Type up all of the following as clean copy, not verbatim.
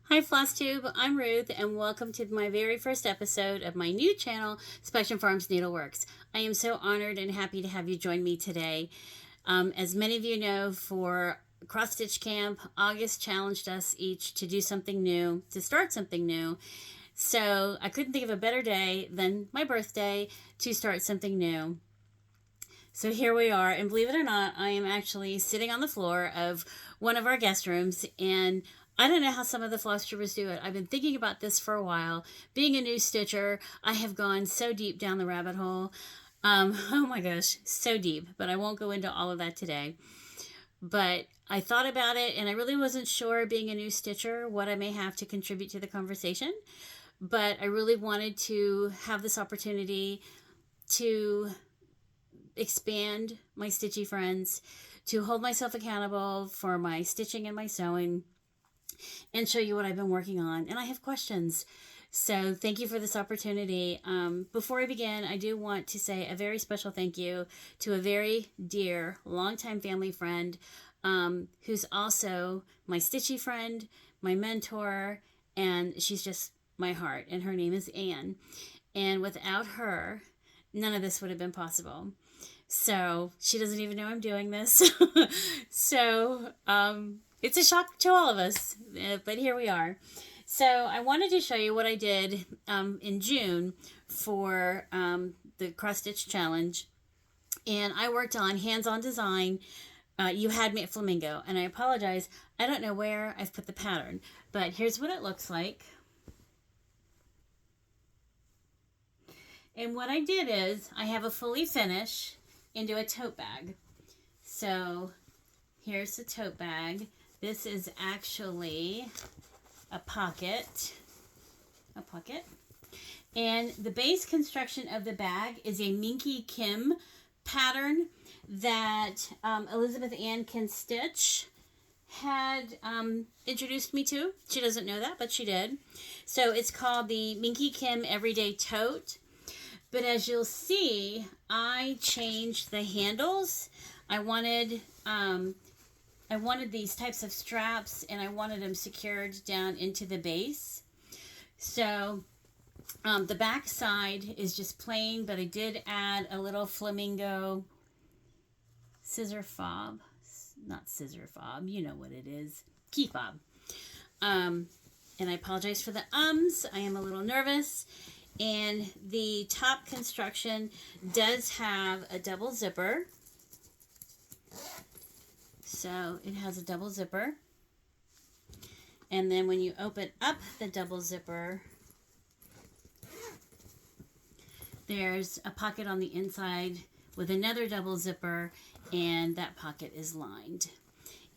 Hi FlossTube, I'm Ruth and welcome to my very first episode of my new channel, Spectrum Farms Needleworks. I am so honored and happy to have you join me today. As many of you know, for Cross Stitch Camp, August challenged us each to do something new, to start something new. So I couldn't think of a better day than my birthday to start something new. So here we are, and believe it or not, I am actually sitting on the floor of one of our guest rooms, and I don't know how some of the Flosstubers do it. I've been thinking about this for a while. Being a new stitcher, I have gone so deep down the rabbit hole. Oh my gosh, so deep, but I won't go into all of that today. But I thought about it, and I really wasn't sure, being a new stitcher, what I may have to contribute to the conversation. But I really wanted to have this opportunity to expand my stitchy friends, to hold myself accountable for my stitching and my sewing, and show you what I've been working on. And I have questions. So thank you for this opportunity. Before I begin, I do want to say a very special thank you to a very dear, longtime family friend, who's also my stitchy friend, my mentor, and she's just my heart. And her name is Anne. And without her, none of this would have been possible. So she doesn't even know I'm doing this. So it's a shock to all of us, but here we are. So I wanted to show you what I did in June for the Cross Stitch Challenge. And I worked on hands-on design. You had me at Flamingo. And I apologize, I don't know where I've put the pattern, but here's what it looks like. And what I did is I have a fully finish into a tote bag. So here's the tote bag. This is actually a pocket. And the base construction of the bag is a Minky Kim pattern that Elizabeth Ann Can Stitch had introduced me to. She doesn't know that, but she did. So it's called the Minky Kim Everyday Tote. But as you'll see, I changed the handles. I wanted these types of straps, and I wanted them secured down into the base. So the back side is just plain, but I did add a little flamingo scissor fob. Not scissor fob, you know what it is. Key fob. And I apologize for the ums. I am a little nervous. And the top construction does have a double zipper. So it has a double zipper. And then when you open up the double zipper, there's a pocket on the inside with another double zipper, and that pocket is lined.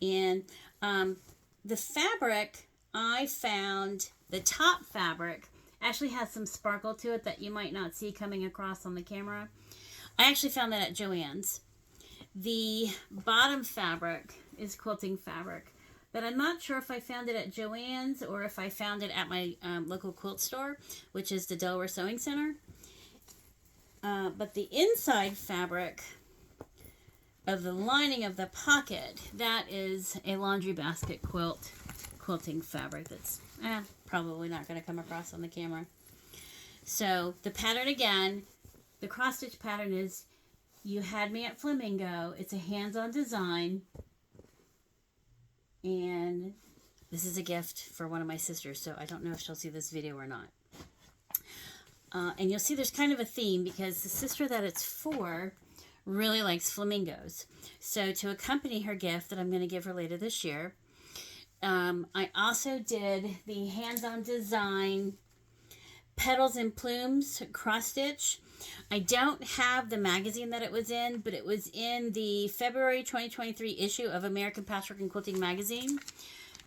And the fabric, I found the top fabric actually has some sparkle to it that you might not see coming across on the camera. I actually found that at Joann's. The bottom fabric is quilting fabric, but I'm not sure if I found it at Joann's or if I found it at my local quilt store, which is the Delaware Sewing Center. But the inside fabric of the lining of the pocket, that is a laundry basket quilting fabric that's probably not going to come across on the camera. So the pattern again, the cross stitch pattern is You Had Me at Flamingo. It's a hands-on design. And this is a gift for one of my sisters, so I don't know if she'll see this video or not. And you'll see there's kind of a theme because the sister that it's for really likes flamingos. So to accompany her gift that I'm going to give her later this year, I also did the hands-on design Petals and Plumes cross stitch. I don't have the magazine that it was in, but it was in the February 2023 issue of American Patchwork and Quilting magazine.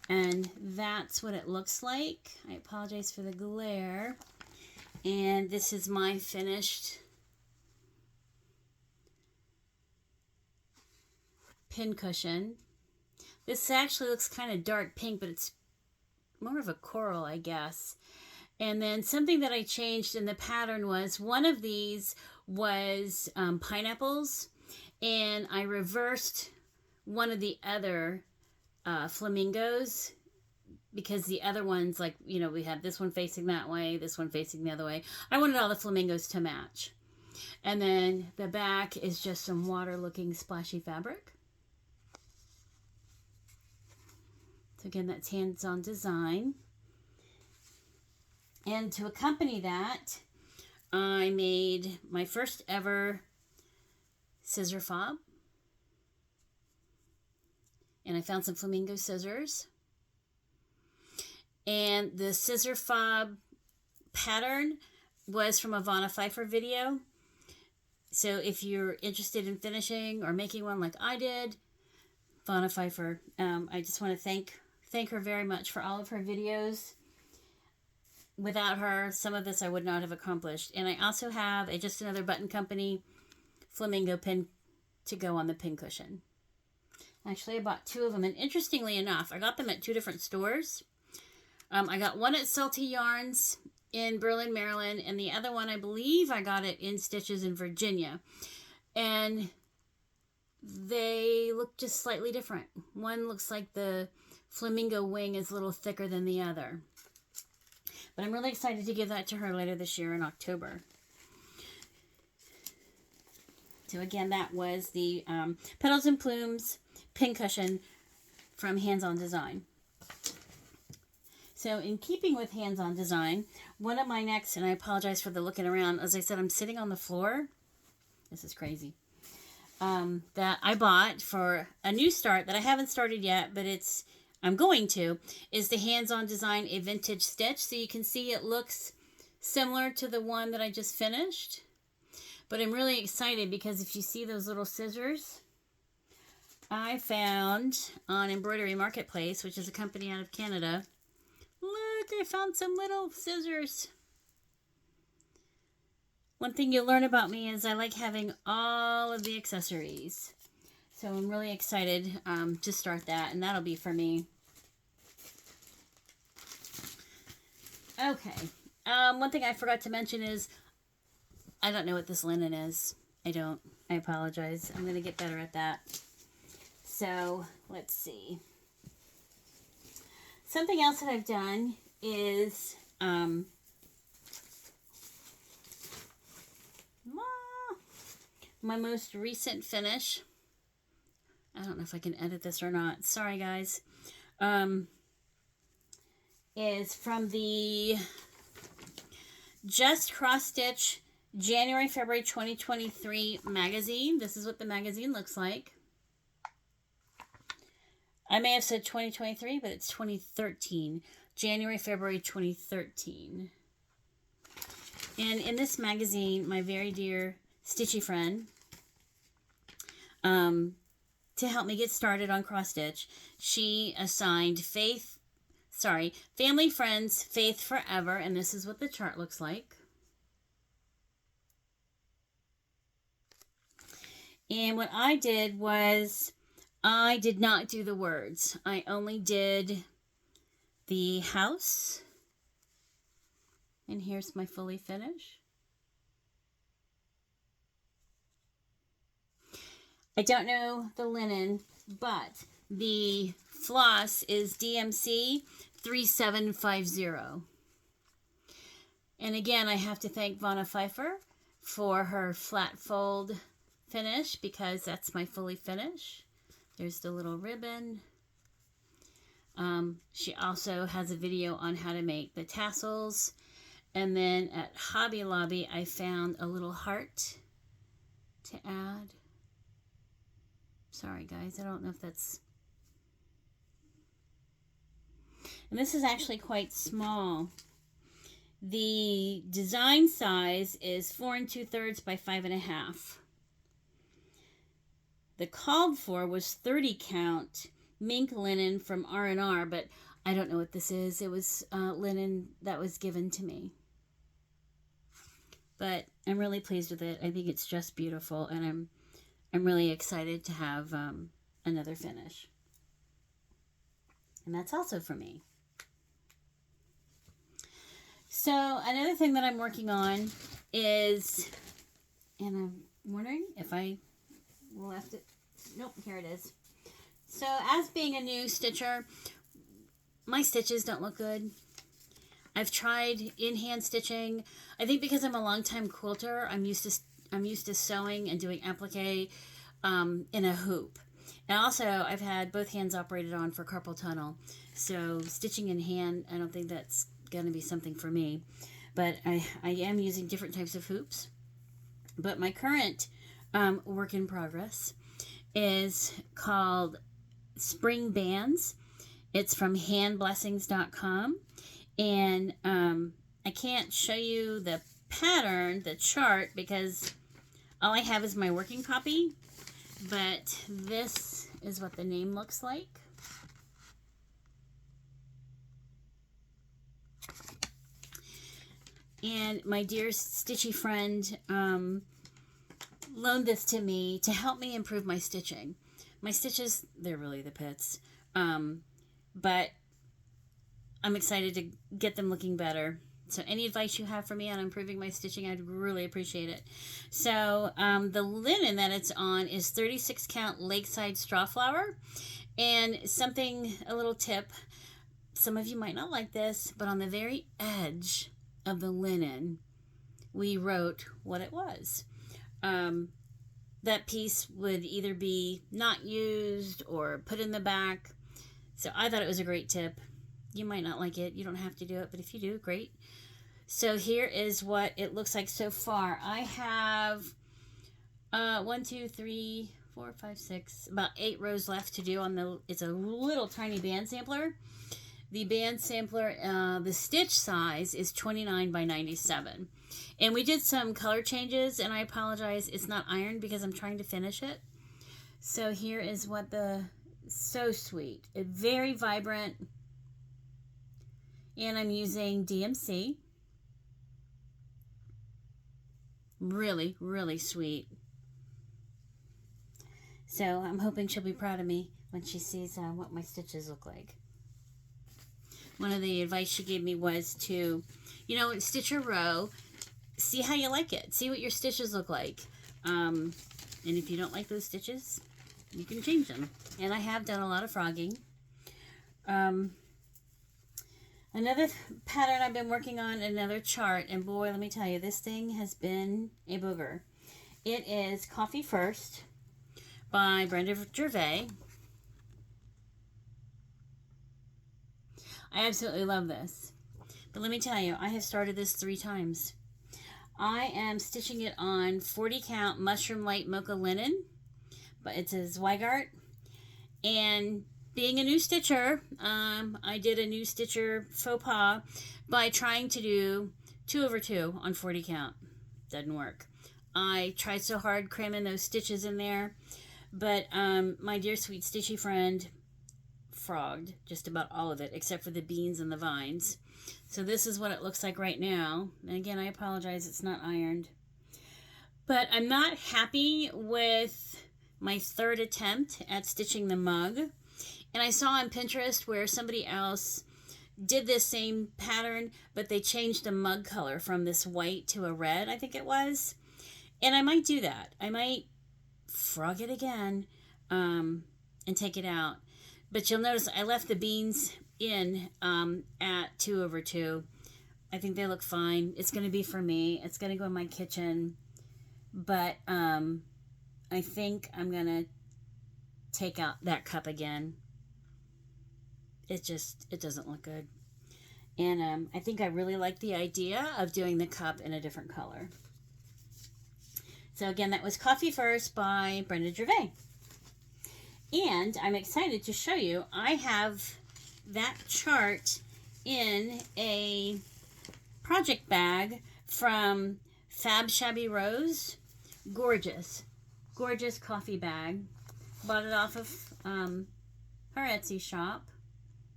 And that's what it looks like. I apologize for the glare. And this is my finished pincushion. This actually looks kind of dark pink, but it's more of a coral, I guess. And then something that I changed in the pattern was one of these was pineapples, and I reversed one of the other flamingos because the other ones, like, you know, we have this one facing that way, this one facing the other way. I wanted all the flamingos to match. And then the back is just some water-looking splashy fabric. So again, that's hands-on design. And to accompany that, I made my first ever scissor fob. And I found some flamingo scissors. And the scissor fob pattern was from a Vanna Pfeiffer video. So if you're interested in finishing or making one like I did, Vanna Pfeiffer, I just want to thank her very much for all of her videos. Without her, some of this I would not have accomplished. And I also have Just Another Button Company flamingo pin to go on the pin cushion. Actually, I bought 2 of them, and interestingly enough, I got them at 2 different stores. I got one at Salty Yarns in Berlin, Maryland, and the other one, I believe I got it in Stitches in Virginia. And they look just slightly different. One looks like the flamingo wing is a little thicker than the other. But I'm really excited to give that to her later this year in October. So again, that was the Petals and Plumes pincushion from Hands-On Design. So in keeping with Hands-On Design, one of my next, and I apologize for the looking around, as I said, I'm sitting on the floor. This is crazy. That I bought for a new start that I haven't started yet, but I'm going to, is the Hands-On Design A Vintage Stitch. So you can see it looks similar to the one that I just finished. But I'm really excited because if you see those little scissors, I found on Embroidery Marketplace, which is a company out of Canada. Look, I found some little scissors. One thing you'll learn about me is I like having all of the accessories. So I'm really excited to start that, and that'll be for me. Okay. One thing I forgot to mention is I don't know what this linen is. I don't. I apologize. I'm going to get better at that. So, let's see. Something else that I've done is my most recent finish. I don't know if I can edit this or not. Sorry, guys. Is from the Just Cross Stitch January, February 2023 magazine. This is what the magazine looks like. I may have said 2023, but it's 2013. January, February 2013. And in this magazine, my very dear Stitchy friend, to help me get started on cross stitch, she assigned Family Friends Faith Forever, and this is what the chart looks like. And what I did was I did not do the words. I only did the house. And here's my fully finished. I don't know the linen, but the floss is DMC 3750. And again, I have to thank Vanna Pfeiffer for her flat fold finish, because that's my fully finish. There's the little ribbon. She also has a video on how to make the tassels. And then at Hobby Lobby, I found a little heart to add. Sorry, guys. I don't know if that's... And this is actually quite small. The design size is 4 2/3 by 5.5. The called for was 30 count mink linen from R&R, but I don't know what this is. It was linen that was given to me. But I'm really pleased with it. I think it's just beautiful, and I'm really excited to have another finish. And that's also for me. So another thing that I'm working on is, and I'm wondering if I left it. Nope, here it is. So as being a new stitcher, my stitches don't look good. I've tried in-hand stitching. I think because I'm a long-time quilter, I'm used to sewing and doing applique in a hoop. And also, I've had both hands operated on for carpal tunnel. So stitching in hand, I don't think that's going to be something for me. But I am using different types of hoops. But my current work in progress is called Spring Bands. It's from handblessings.com. And I can't show you the pattern, the chart, because all I have is my working copy. But this is what the name looks like. And my dear stitchy friend loaned this to me to help me improve my stitching. My stitches, they're really the pits. But I'm excited to get them looking better. So any advice you have for me on improving my stitching, I'd really appreciate it. So the linen that it's on is 36 count Lakeside straw flower. And a little tip, some of you might not like this, but on the very edge of the linen, we wrote what it was. That piece would either be not used or put in the back. So I thought it was a great tip. You might not like it. You don't have to do it, but if you do, great. So here is what it looks like so far. I have 1, 2, 3, 4, 5, 6, about 8 rows left to do on the, it's a little tiny band sampler. The band sampler, the stitch size is 29 by 97. And we did some color changes, and I apologize, it's not ironed because I'm trying to finish it. So here is what so sweet. It's very vibrant. And I'm using DMC. Really, really sweet. So I'm hoping she'll be proud of me when she sees what my stitches look like. One of the advice she gave me was to, stitch a row, see how you like it, see what your stitches look like. And if you don't like those stitches, you can change them. And I have done a lot of frogging. Another pattern I've been working on, another chart, and boy, let me tell you, this thing has been a booger. It is Coffee First by Brenda Gervais. I absolutely love this. But let me tell you, I have started this 3 times. I am stitching it on 40 count Mushroom Light Mocha Linen, but it's a Zweigart. And being a new stitcher, I did a new stitcher faux pas by trying to do 2/2 on 40 count. Doesn't work. I tried so hard cramming those stitches in there, but my dear sweet stitchy friend frogged just about all of it except for the beans and the vines. So this is what it looks like right now. And again, I apologize, it's not ironed. But I'm not happy with my 3rd attempt at stitching the mug. And I saw on Pinterest where somebody else did this same pattern, but they changed the mug color from this white to a red, I think it was. And I might do that. I might frog it again and take it out. But you'll notice I left the beans in at 2/2. I think they look fine. It's going to be for me. It's going to go in my kitchen. But I think I'm going to take out that cup again. It doesn't look good. And I think I really like the idea of doing the cup in a different color. So again, that was Coffee First by Brenda Gervais. And I'm excited to show you, I have that chart in a project bag from Fab Shabby Rose. Gorgeous, gorgeous coffee bag. Bought it off of her Etsy shop.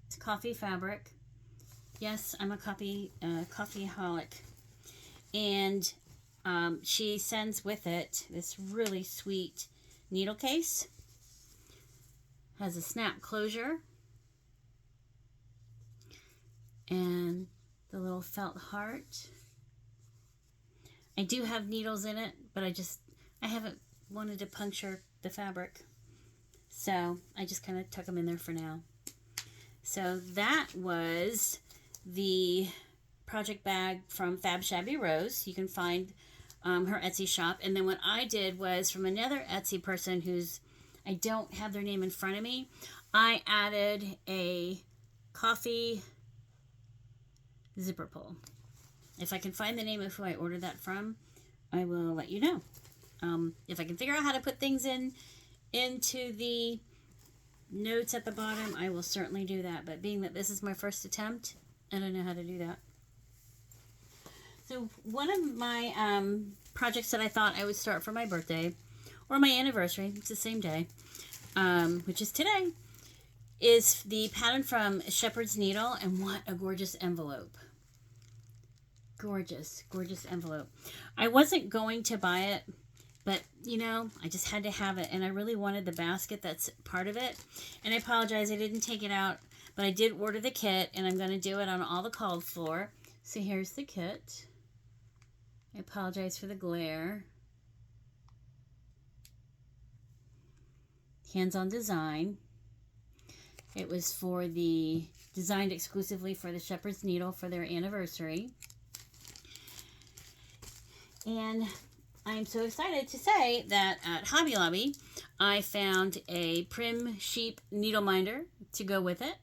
It's coffee fabric. Yes, I'm a coffeeholic. And she sends with it this really sweet needle case. Has a snap closure. And the little felt heart. I do have needles in it, but I haven't wanted to puncture the fabric. So I just kind of tuck them in there for now. So that was the project bag from Fab Shabby Rose. You can find her Etsy shop. And then what I did was from another Etsy person who's, I don't have their name in front of me, I added a coffee zipper pull. If I can find the name of who I ordered that from, I will let you know. If I can figure out how to put things into the notes at the bottom, I will certainly do that. But being that this is my first attempt, I don't know how to do that. So one of my projects that I thought I would start for my birthday or my anniversary, it's the same day, which is today, is the pattern from Shepherd's Needle. And what a gorgeous envelope. Gorgeous, gorgeous envelope. I wasn't going to buy it, but, you know, I just had to have it. And I really wanted the basket that's part of it. And I apologize, I didn't take it out. But I did order the kit, and I'm going to do it on all the called for. So here's the kit. I apologize for the glare. Hands-on design. It was designed exclusively for the Shepherd's Needle for their anniversary. And I'm so excited to say that at Hobby Lobby, I found a Prim Sheep needle minder to go with it.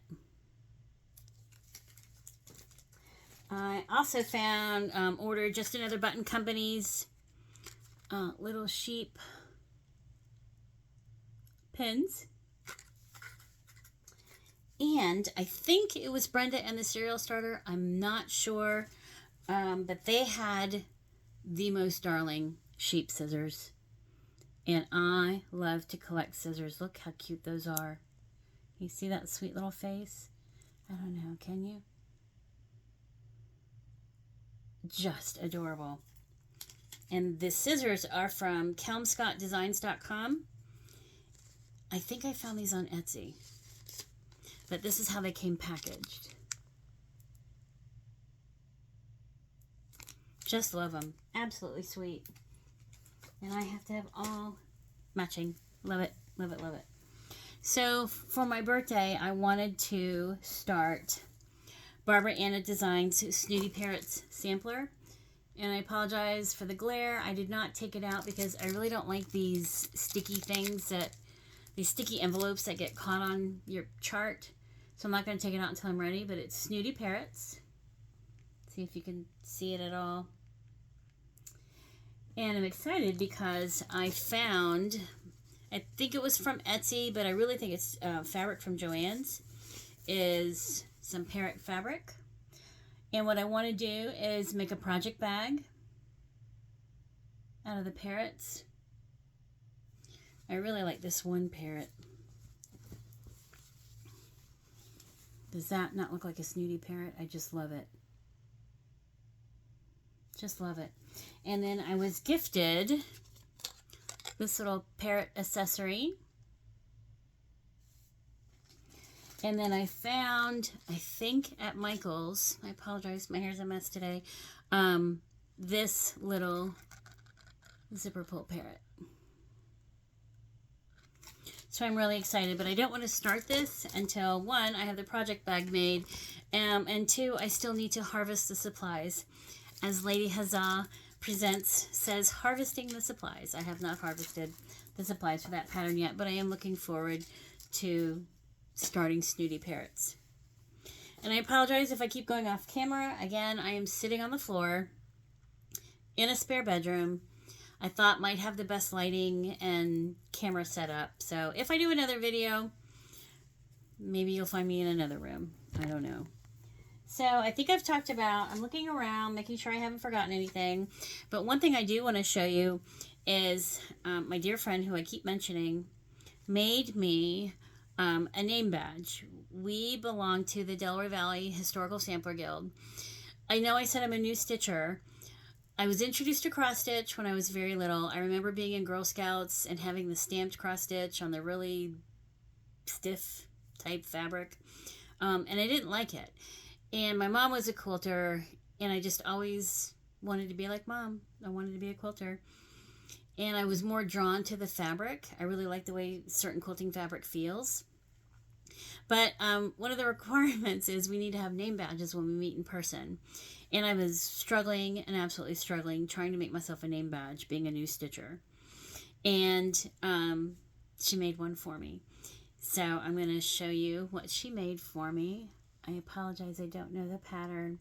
I also found, ordered Just Another Button Company's little sheep pins. And I think it was Brenda and the Cereal Starter. I'm not sure. But they had the most darling sheep scissors. And I love to collect scissors. Look how cute those are. You see that sweet little face? I don't know. Can you? Just adorable. And the scissors are from kelmscottdesigns.com. I think I found these on Etsy. But this is how they came packaged. Just love them. Absolutely sweet. And I have to have all matching. Love it, love it, love it. So for my birthday, I wanted to start Barbara Anna Designs Snooty Parrots sampler. And I apologize for the glare. I did not take it out because I really don't like these sticky things, these sticky envelopes that get caught on your chart. So I'm not going to take it out until I'm ready, but it's Snooty Parrots. See if you can see it at all. And I'm excited because I found, I think it was from Etsy, but I really think it's fabric from Joann's, is some parrot fabric. And what I want to do is make a project bag out of the parrots. I really like this one parrot. Does that not look like a snooty parrot? I just love it. Just love it. And then I was gifted this little parrot accessory. And then I found, I think at Michael's, I apologize, my hair's a mess today, this little zipper pull parrot. So I'm really excited, but I don't want to start this until, one, I have the project bag made, and two, I still need to harvest the supplies. As Lady Huzzah Presents says, harvesting the supplies. I have not harvested the supplies for that pattern yet, but I am looking forward to starting Snooty Parrots. And I apologize if I keep going off camera. Again, I am sitting on the floor in a spare bedroom. I thought might have the best lighting and camera setup. So if I do another video, maybe you'll find me in another room. I don't know. So I think I've talked about, I'm looking around, making sure I haven't forgotten anything. But one thing I do want to show you is my dear friend who I keep mentioning made me a name badge. We belong to the Delaware Valley Historical Sampler Guild. I know I said I'm a new stitcher. I was introduced to cross stitch when I was very little. I remember being in Girl Scouts and having the stamped cross stitch on the really stiff type fabric. And I didn't like it. And my mom was a quilter, and I just always wanted to be like Mom. I wanted to be a quilter. And I was more drawn to the fabric. I really like the way certain quilting fabric feels. But one of the requirements is we need to have name badges when we meet in person. And I was struggling and absolutely struggling trying to make myself a name badge, being a new stitcher. And she made one for me. So I'm going to show you what she made for me. I apologize, I don't know the pattern,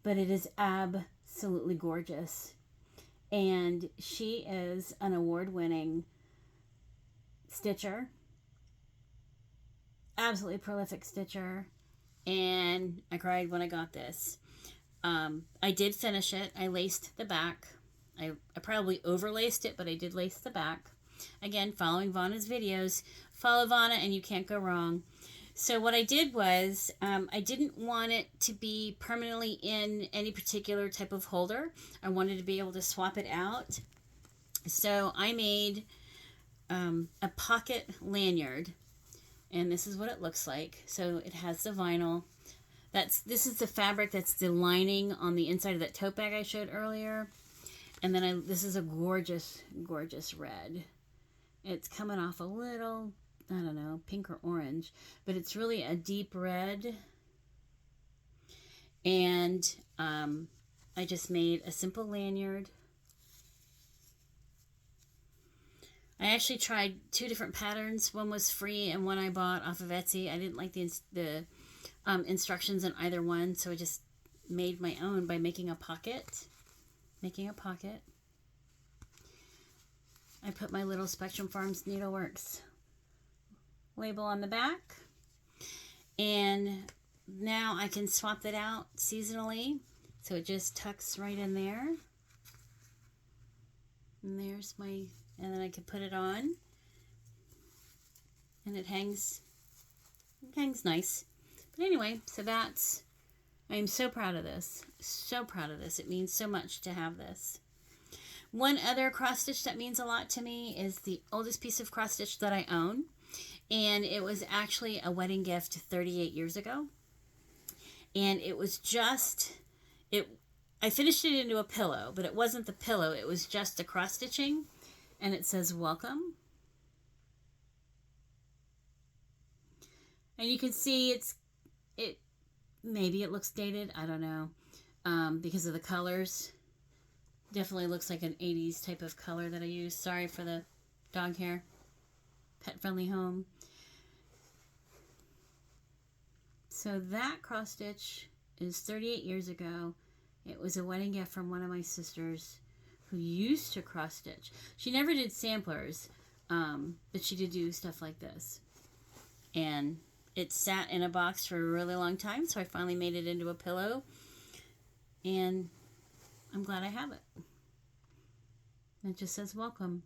but it is absolutely gorgeous. And she is an award-winning stitcher, absolutely prolific stitcher, and I cried when I got this. I did finish it. I laced the back. I probably overlaced it, but I did lace the back. Again, following Vanna's videos. Follow Vanna and you can't go wrong. So what I did was, I didn't want it to be permanently in any particular type of holder. I wanted to be able to swap it out. So I made a pocket lanyard. And this is what it looks like. So it has the vinyl. This is the fabric that's the lining on the inside of that tote bag I showed earlier. And then this is a gorgeous, gorgeous red. It's coming off a little, I don't know, pink or orange, but it's really a deep red. And I just made a simple lanyard. I actually tried 2 different patterns. One was free and one I bought off of Etsy. I didn't like the instructions in either one, so I just made my own by making a pocket. I put my little Spectrum Farms Needleworks label on the back. And now I can swap it out seasonally. So it just tucks right in there. And there's my, and then I can put it on. And it hangs nice. But anyway, so that's, I am so proud of this. So proud of this. It means so much to have this. One other cross stitch that means a lot to me is the oldest piece of cross stitch that I own. And it was actually a wedding gift 38 years ago. And it was just, I finished it into a pillow, but it wasn't the pillow. It was just the cross stitching. And it says, welcome. And you can see maybe it looks dated. I don't know. Because of the colors. Definitely looks like an 80s type of color that I use. Sorry for the dog hair. Pet friendly home. So that cross stitch is 38 years ago. It was a wedding gift from one of my sisters who used to cross stitch. She never did samplers, but she did do stuff like this. And it sat in a box for a really long time, so I finally made it into a pillow. And I'm glad I have it. It just says welcome.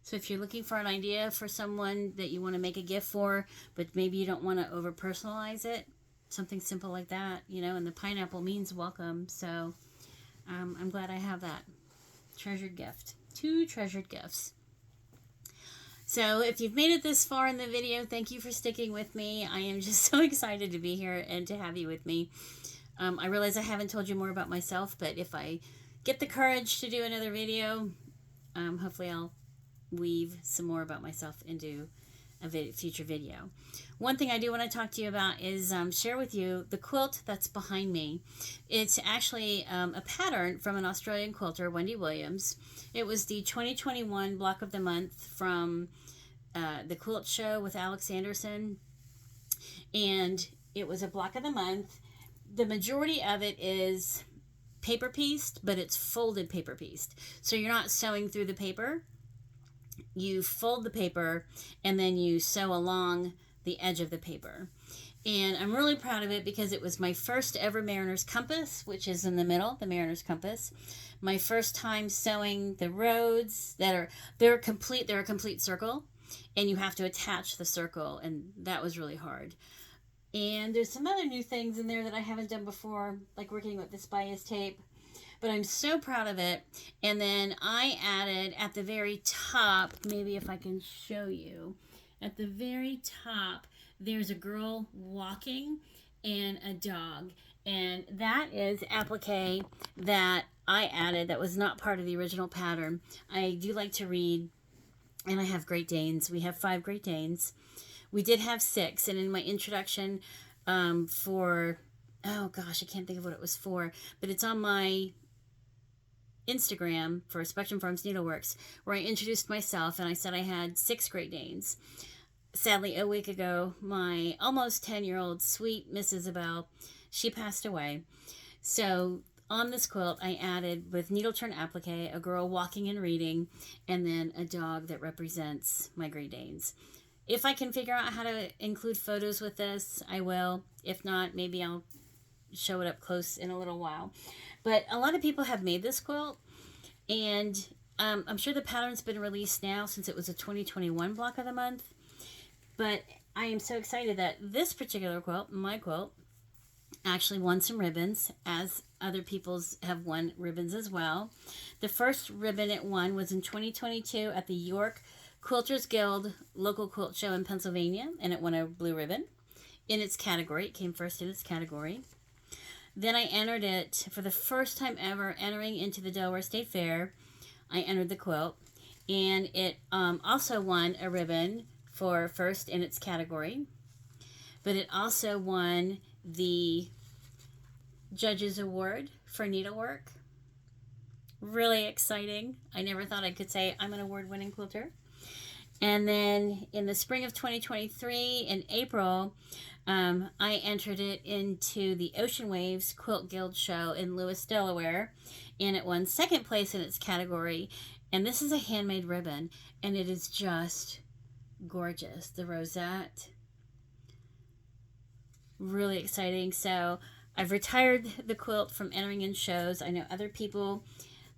So if you're looking for an idea for someone that you want to make a gift for, but maybe you don't want to over personalize it, something simple like that, you know, and the pineapple means welcome. So I'm glad I have that treasured gift. 2 treasured gifts. So if you've made it this far in the video, thank you for sticking with me. I am just so excited to be here and to have you with me. I realize I haven't told you more about myself, but if I get the courage to do another video, hopefully I'll weave some more about myself into a future video. One thing I do want to talk to you about is share with you the quilt that's behind me. It's actually a pattern from an Australian quilter, Wendy Williams. It was the 2021 Block of the Month from the Quilt Show with Alexandria, and it was a Block of the Month. The majority of it is paper pieced, but it's folded paper pieced. So you're not sewing through the paper. You fold the paper and then you sew along the edge of the paper. And I'm really proud of it because it was my first ever Mariner's Compass, which is in the middle, the Mariner's Compass. My first time sewing the roads they're a complete circle, and you have to attach the circle, and that was really hard. And there's some other new things in there that I haven't done before, like working with this bias tape. But I'm so proud of it. And then I added at the very top, maybe if I can show you, at the very top, there's a girl walking and a dog. And that is applique that I added that was not part of the original pattern. I do like to read, and I have Great Danes. We have 5 Great Danes. We did have 6, and in my introduction for, oh gosh, I can't think of what it was for, but it's on my Instagram for Spectrum Farms Needleworks, where I introduced myself and I said I had 6 Great Danes. Sadly, a week ago, my almost 10-year-old sweet Miss Isabel, she passed away. So on this quilt, I added, with needle turn applique, a girl walking and reading, and then a dog that represents my Great Danes. If I can figure out how to include photos with this, I will. If not, maybe I'll show it up close in a little while. But a lot of people have made this quilt, and I'm sure the pattern's been released now since it was a 2021 block of the month. But I am so excited that this particular quilt, my quilt, actually won some ribbons, as other people's have won ribbons as well. The first ribbon it won was in 2022 at the York Quilters Guild local quilt show in Pennsylvania, and it won a blue ribbon in its category. It came first in its category. Then I entered it for the first time ever, entering into the Delaware State Fair. I entered the quilt, and it also won a ribbon for first in its category, but it also won the Judges Award for needlework. Really exciting. I never thought I could say I'm an award-winning quilter. And then in the spring of 2023, in April, I entered it into the Ocean Waves Quilt Guild show in Lewis, Delaware, and it won second place in its category. And this is a handmade ribbon, and it is just gorgeous. The rosette, really exciting. So I've retired the quilt from entering in shows. I know other people,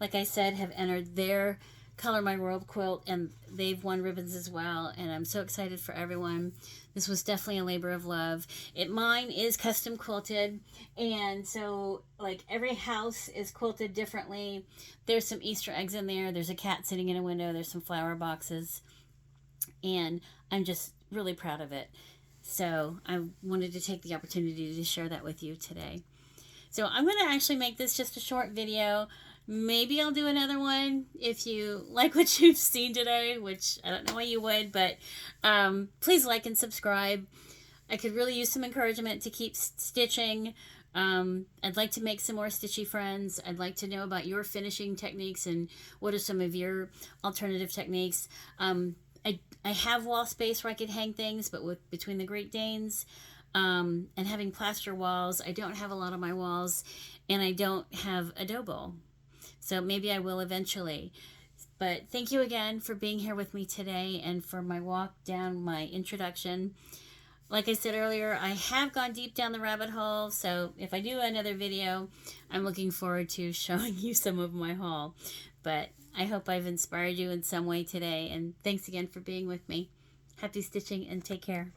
like I said, have entered their Color My World quilt, and they've won ribbons as well, and I'm so excited for everyone. This was definitely a labor of love. Mine is custom quilted, and so like every house is quilted differently. There's some Easter eggs in there. There's a cat sitting in a window. There's some flower boxes, and I'm just really proud of it. So I wanted to take the opportunity to share that with you today. So I'm going to actually make this just a short video. Maybe I'll do another one if you like what you've seen today, which I don't know why you would, but please like and subscribe. I could really use some encouragement to keep stitching. I'd like to make some more stitchy friends. I'd like to know about your finishing techniques and what are some of your alternative techniques. I have wall space where I could hang things, but between the Great Danes and having plaster walls, I don't have a lot of my walls, and I don't have a dough bowl. So maybe I will eventually. But thank you again for being here with me today and for my walk down my introduction. Like I said earlier, I have gone deep down the rabbit hole, so if I do another video, I'm looking forward to showing you some of my haul. But I hope I've inspired you in some way today, and thanks again for being with me. Happy stitching and take care.